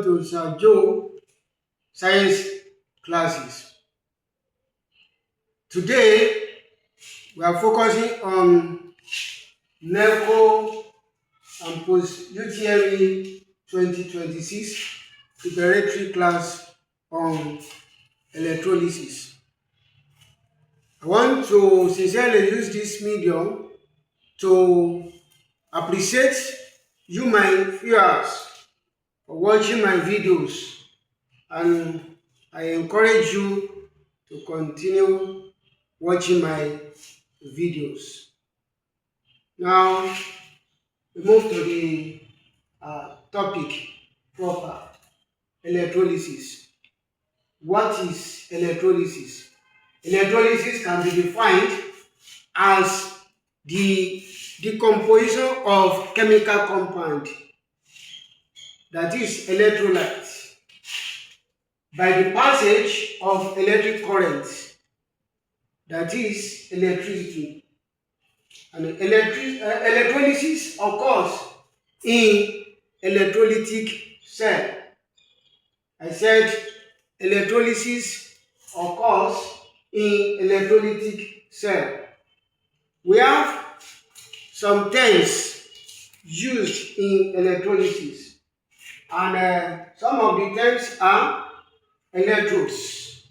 To Sir Joe science classes. Today we are focusing on Neco and post Utme 2026 preparatory class on electrolysis. I want to sincerely use this medium to appreciate you, my viewers, for watching my videos, and I encourage you to continue watching my videos. Now, we move to the topic proper, electrolysis. What is electrolysis? Electrolysis can be defined as the decomposition of chemical compound, that is electrolytes, by the passage of electric current, that is electricity. And electrolysis occurs in electrolytic cell. I said electrolysis occurs in electrolytic cell. We have some terms used in electrolysis, and some of the terms are electrodes.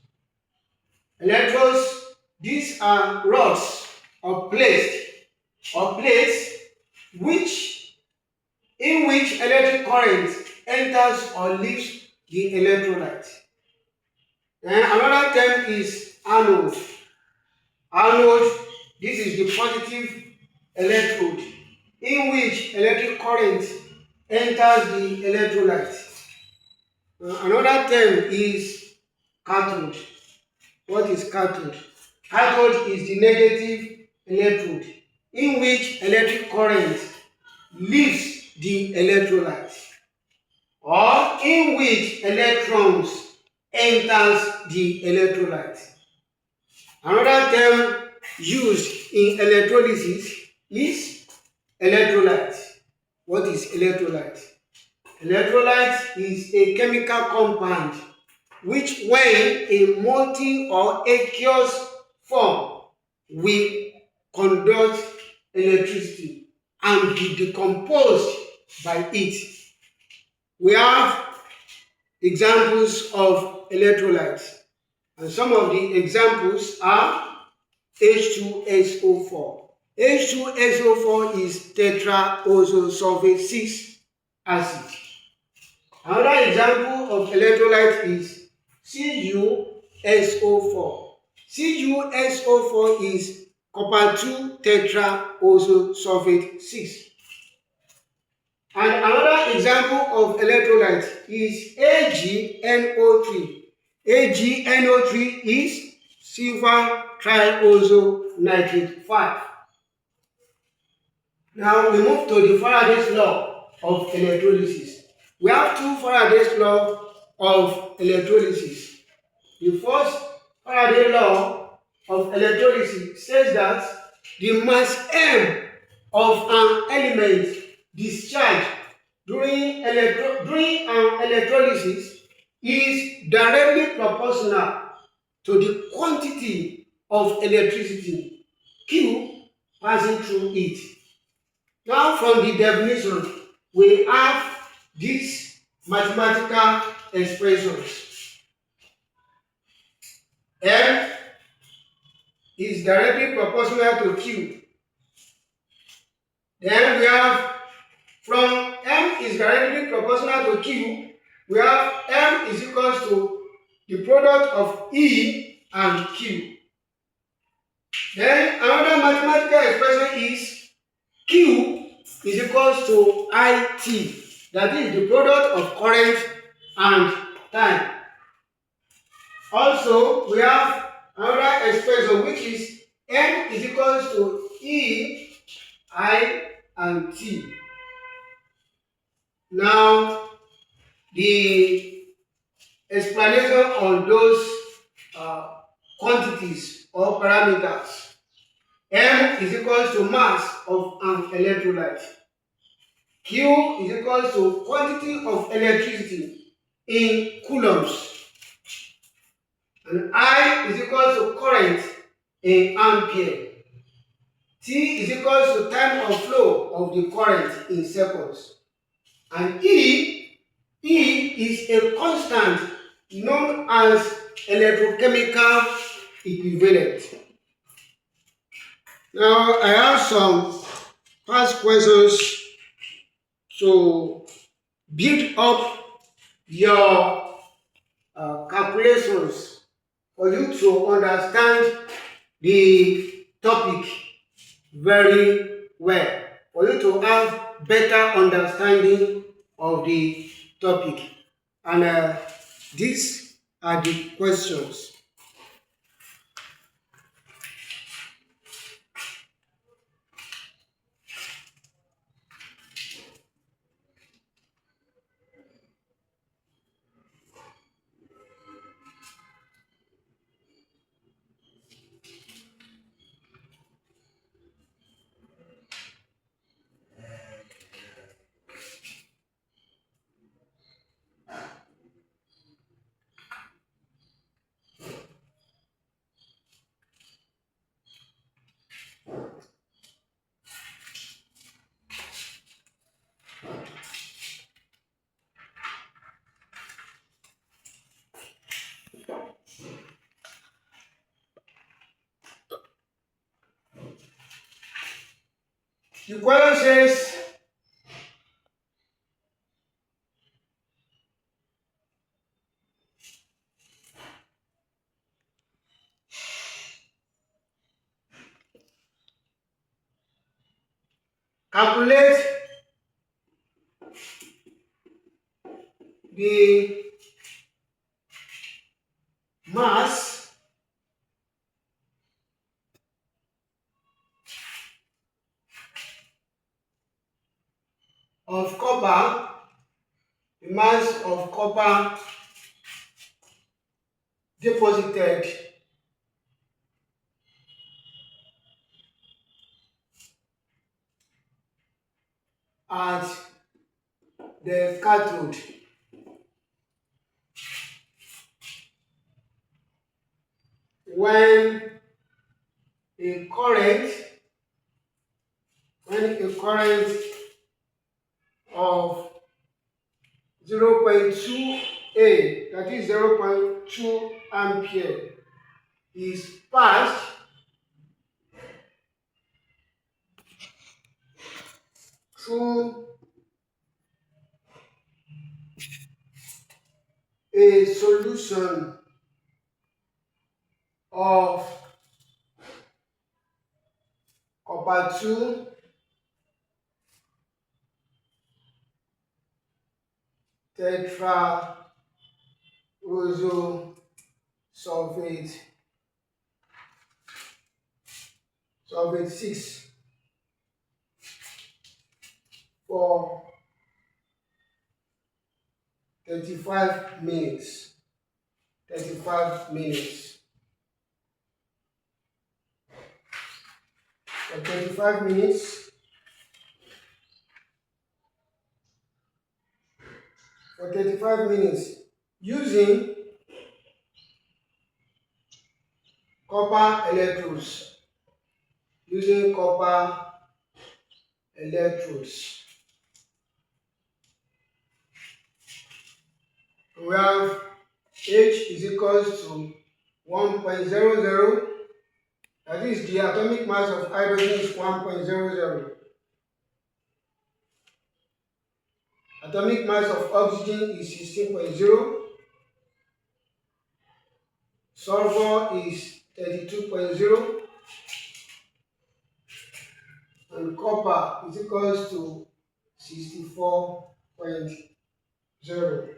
Electrodes, these are rods or plates in which electric current enters or leaves the electrolyte. And another term is anode. Anode, this is the positive electrode in which electric current enters the electrolyte. Another term is cathode. What is cathode? Cathode is the negative electrode in which electric current leaves the electrolyte, or in which electrons enters the electrolyte. Another term used in electrolysis is electrolyte. What is electrolyte? Electrolyte is a chemical compound which, when in molten or aqueous form, will conduct electricity and be decomposed by it. We have examples of electrolytes, and some of the examples are H2SO4. H2SO4 is tetraoxosulfate 6 acid. Another example of electrolyte is CuSO4. CuSO4 is copper 2 tetraoxosulfate 6. And another example of electrolyte is AgNO3. AgNO3 is silver trioxonitrate 5. Now we move to the Faraday's law of electrolysis. We have two Faraday's law of electrolysis. The first Faraday law of electrolysis says that the mass m of an element discharged during an electrolysis is directly proportional to the quantity of electricity Q passing through it. Now, from the definition, we have these mathematical expressions. M is directly proportional to Q. Then we have, from M is directly proportional to Q, we have M is equals to the product of E and Q. Then another mathematical expression is Q is equals to IT, that is the product of current and time. Also, we have another expression which is N is equals to E, I, and T. Now, the explanation on those quantities or parameters. M is equals to mass of an electrolyte. Q is equals to quantity of electricity in coulombs, and I is equal to current in ampere. T is equal to time of flow of the current in seconds. And E is a constant known as electrochemical equivalent. Now I have some past questions to build up your calculations for you to understand the topic very well, for you to have better understanding of the topic. And these are the questions. The question says, calculate the mass of copper, the mass of copper deposited at the cathode when a current of 0.2 A, that is 0.2 ampere, is passed through a solution of copper 2 tetrahydrosulfate sulfate 6 for 35 minutes. For 35 minutes. For 35 minutes using copper electrodes. We have H is equals to 1.00, that is the atomic mass of hydrogen is 1.00. Atomic mass of oxygen is 16.0. Sulfur is 32.0. And copper is equals to 64.0.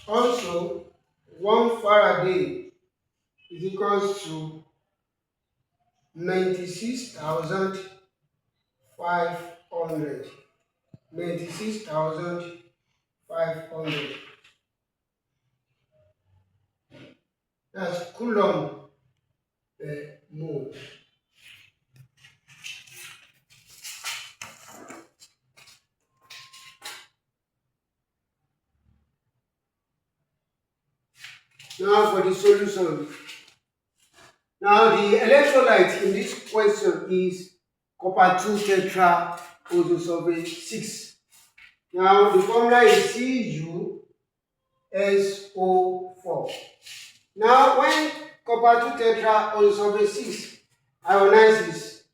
Also, 1 Faraday is equals to 96,500. 96,500. That's coulomb per mole. Now for the solution. Now the electrolyte in this question is copper 2 tetraoxosulfate 6. Now the formula is CuSO4. Now when copper 2 tetraoxosulfate 6 ionizes,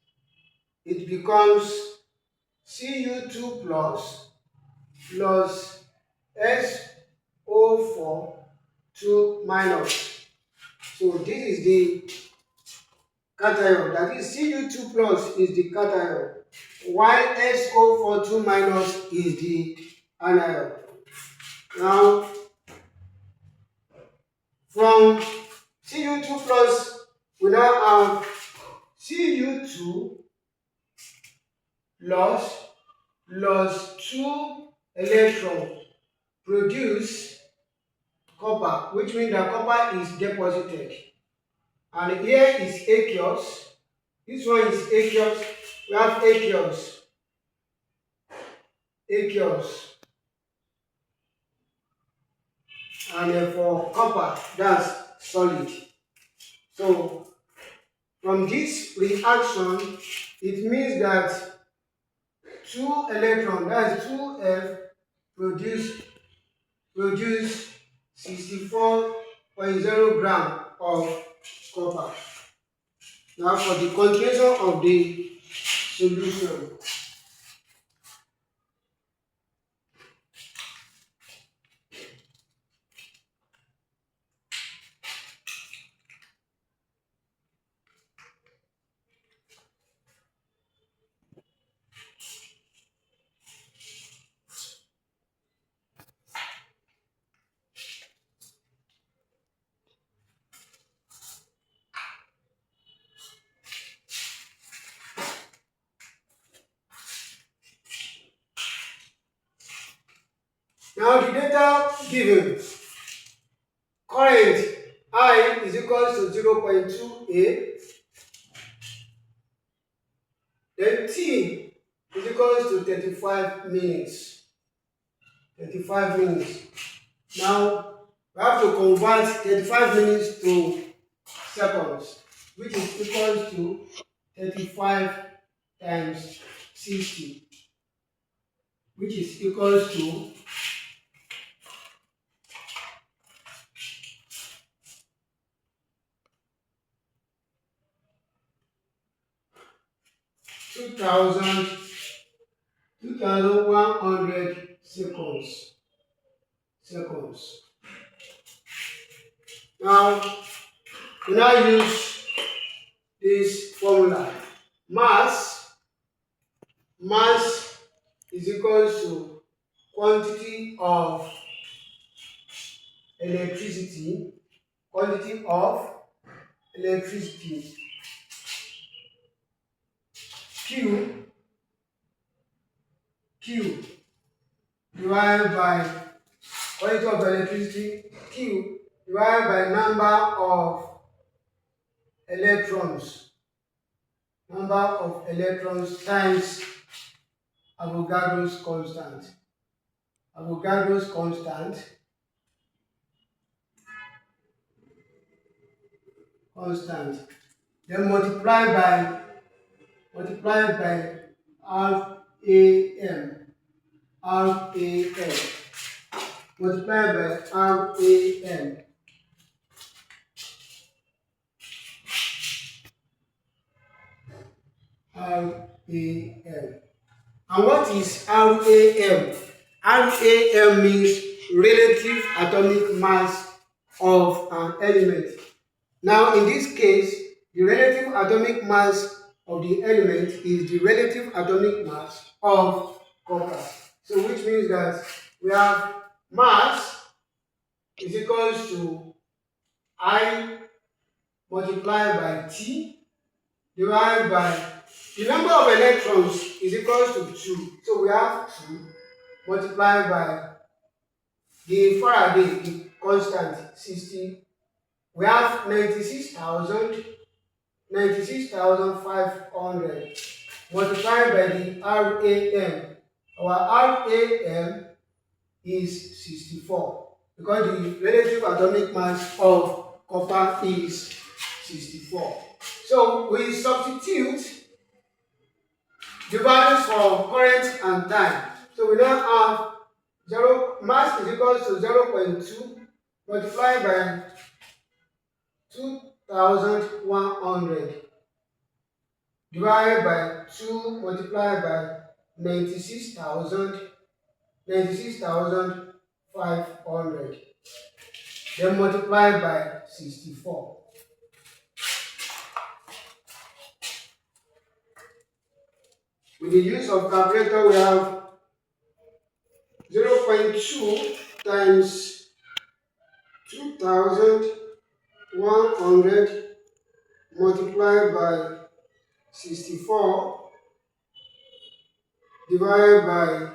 it becomes Cu2 plus SO4 2 minus. So this is the cation, that is Cu2 plus is the cation, while SO4 2 minus is the anion. Now from Cu2 plus we now have Cu2 plus 2 electrons produce copper, which means that copper is deposited. And here is aqueous. This one is aqueous. We have aqueous. And for copper, that's solid. So from this reaction, it means that 2 electrons, that is 2F, produce 64.0 grams of copper. Now for the continuation of the solution. Now the data given, current I is equal to 0.2A, then T is equal to 35 minutes. 35 minutes. Now we have to convert 35 minutes to seconds, which is equal to 35 times 60, which is equal to 2100 seconds. Now we now use this formula. Mass is equal to quantity of electricity, Q divided by quantity of electricity, Q divided by number of electrons times Avogadro's constant, then multiply by RAM, multiplied by RAM. And what is RAM? RAM means relative atomic mass of an element. Now in this case, the relative atomic mass of the element is the relative atomic mass of copper. So which means that we have mass is equals to I multiplied by T divided by the number of electrons is equals to 2. So we have 2 multiplied by the Faraday, the constant 60. We have 96,500 multiplied by the RAM. Our RAM is 64. because the relative atomic mass of copper is 64. So we substitute the values for current and time. So we now have mass is equal to 0.2 multiplied by 2100 divided by 2 multiplied by 96,500, then multiplied by 64. With the use of calculator, we have 0.2 times 2100 multiplied by 64 divided by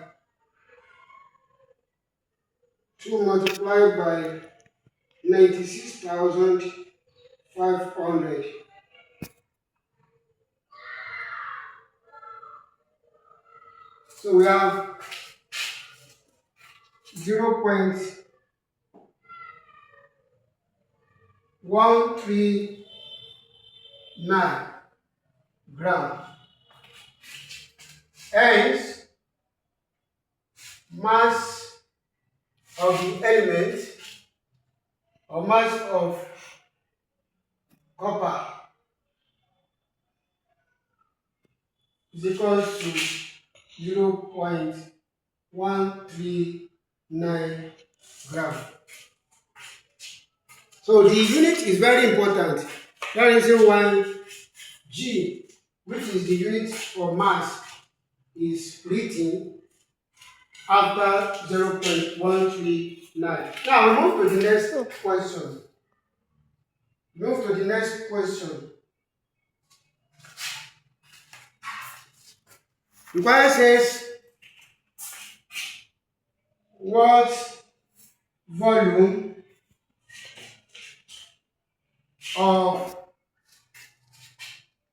2 multiplied by 96,500. So we have 0.139 gram. Hence, mass of the element or mass of copper is equal to 0.139 gram. So the unit is very important. That is why G, which is the unit for mass, is written after 0.139. Now we move to the next question. The question says, what volume of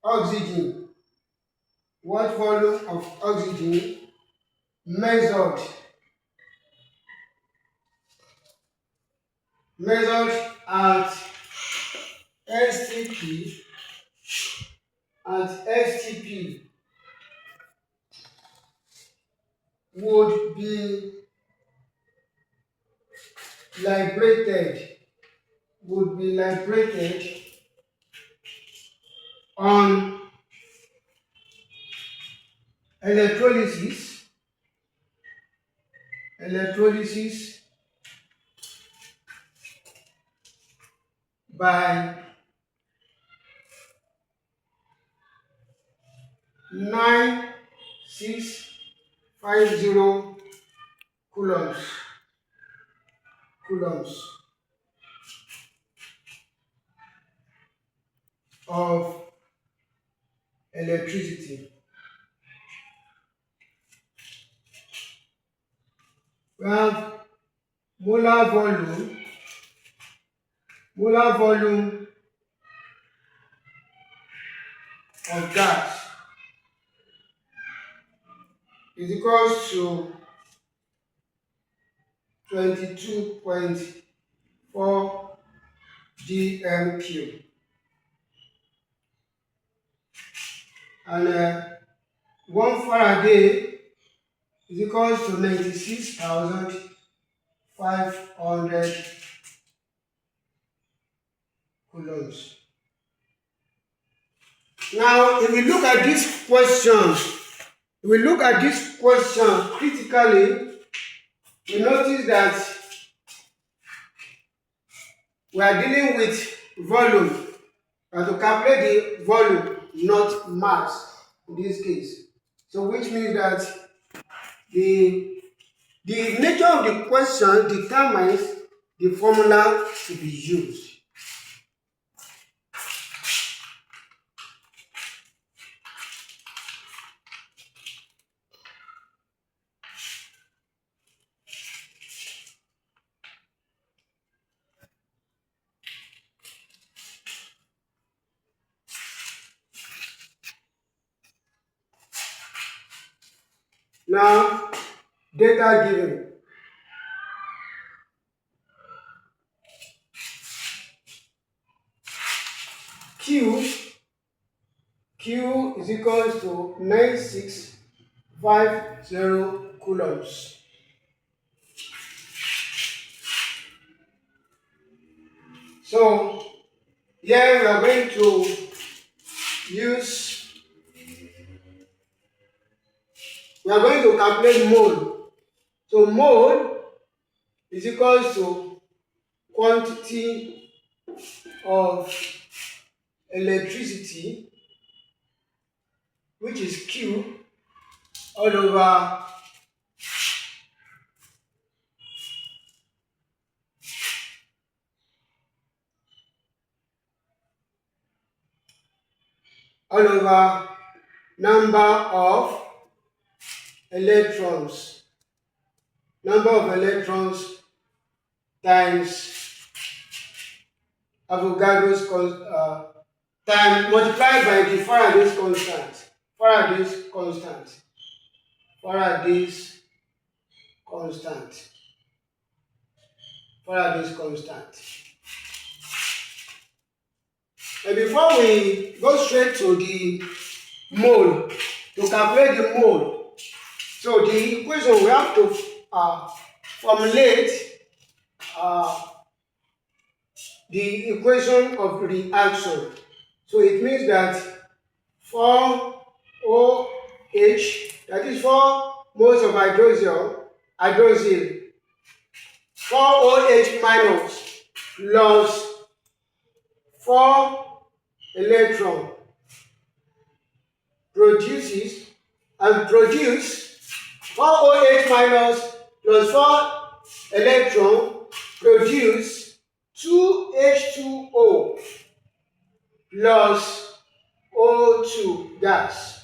oxygen measured at STP would be liberated on electrolysis by 9650 coulombs of electricity. We have molar volume of gas is equal to 22.4 gm cube, and 1 Faraday is equal to 96,500 coulombs. Now, if we look at this question, critically, we notice that we are dealing with volume, and to calculate the volume, not mass in this case. So which means that the nature of the question determines the formula to be used. Now, data given. Q is equals to 9650 coulombs. So here we are going to calculate mole. So mole is equals to quantity of electricity, which is Q, all over number of electrons times Avogadro's time multiplied by the Faraday's constant. And before we go straight to the mole, to calculate the mole, so the equation we have to formulate the equation of reaction. So it means that 4OH, that is 4 moles of hydroxyl, 4OH minus plus 4 electron produce 4OH minus plus 4 electron produce 2H2O plus O2 gas.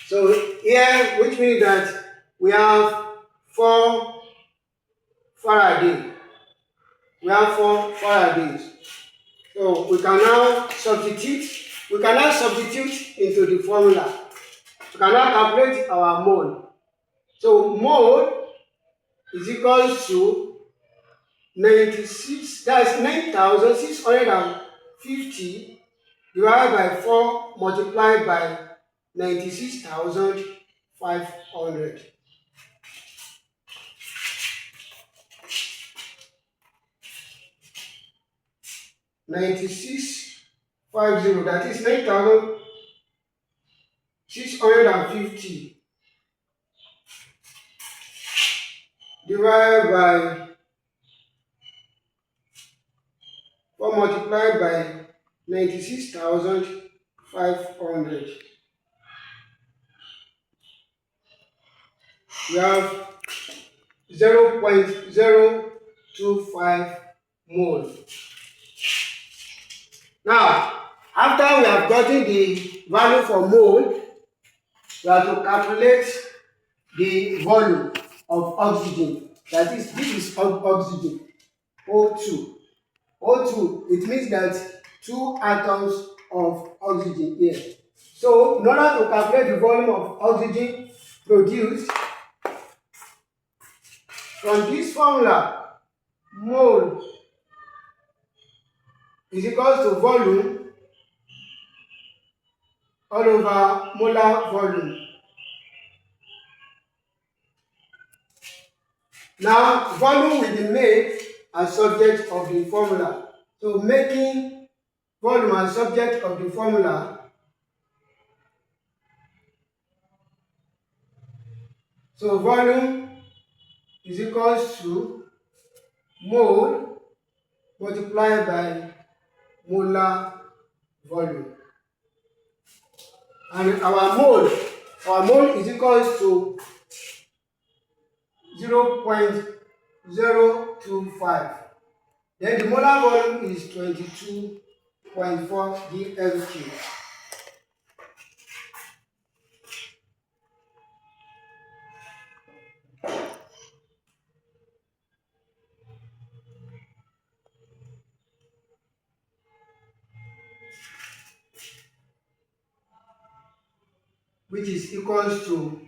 So here, which means that we have 4 Faraday. So we can now substitute into the formula. We can now calculate our mole. So mole is equals to 96, that's 9,650 divided by 4 multiplied by 96,500. That is 9,650 divided by 4 multiplied by 96,500. We have 0.025 mole. Now, after we have gotten the value for mole, we have to calculate the volume of oxygen. That is, this is oxygen, O2. It means that 2 atoms of oxygen here. So, in order to calculate the volume of oxygen produced, from this formula, mole is equal to volume all over molar volume. Now, volume will be made as subject of the formula. So, making volume as subject of the formula, so volume is equals to mole multiplied by molar volume. And our mole is equals to 0.025. Then the molar volume is 22.4 dmq. Which is equals to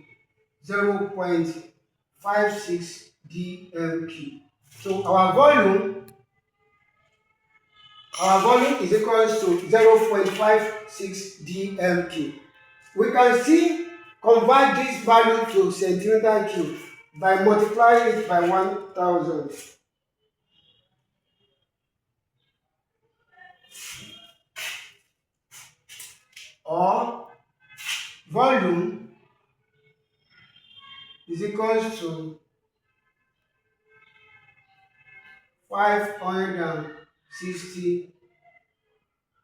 0.56 dmq. So our volume Our volume is equals to 0.56 dm3. We can still convert this value to centimeter cube by multiplying it by 1000. Or volume is equals to 560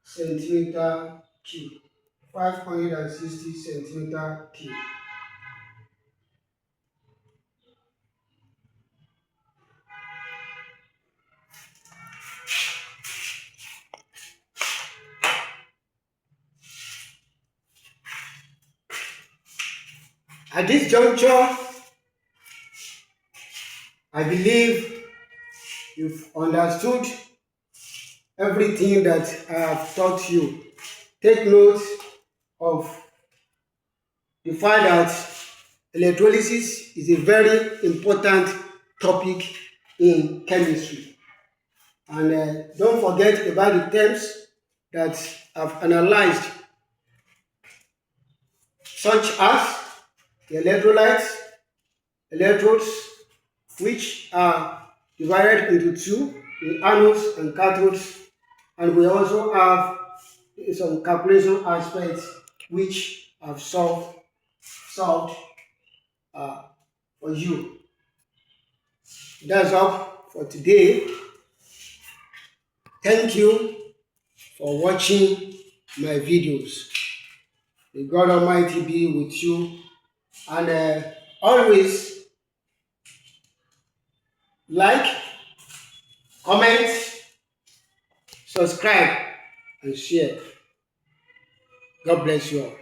centimeter cube. 560 centimeter cube. At this juncture, I believe you've understood everything that I have taught you. Take note of the fact that electrolysis is a very important topic in chemistry. And don't forget about the terms that I've analyzed, such as the electrolytes, electrodes, which are divided into two, the anodes and cathodes, and we also have some calculation aspects which I've solved for you. That's all for today. Thank you for watching my videos. May God Almighty be with you, and always like, comment, subscribe, and share. God bless you all.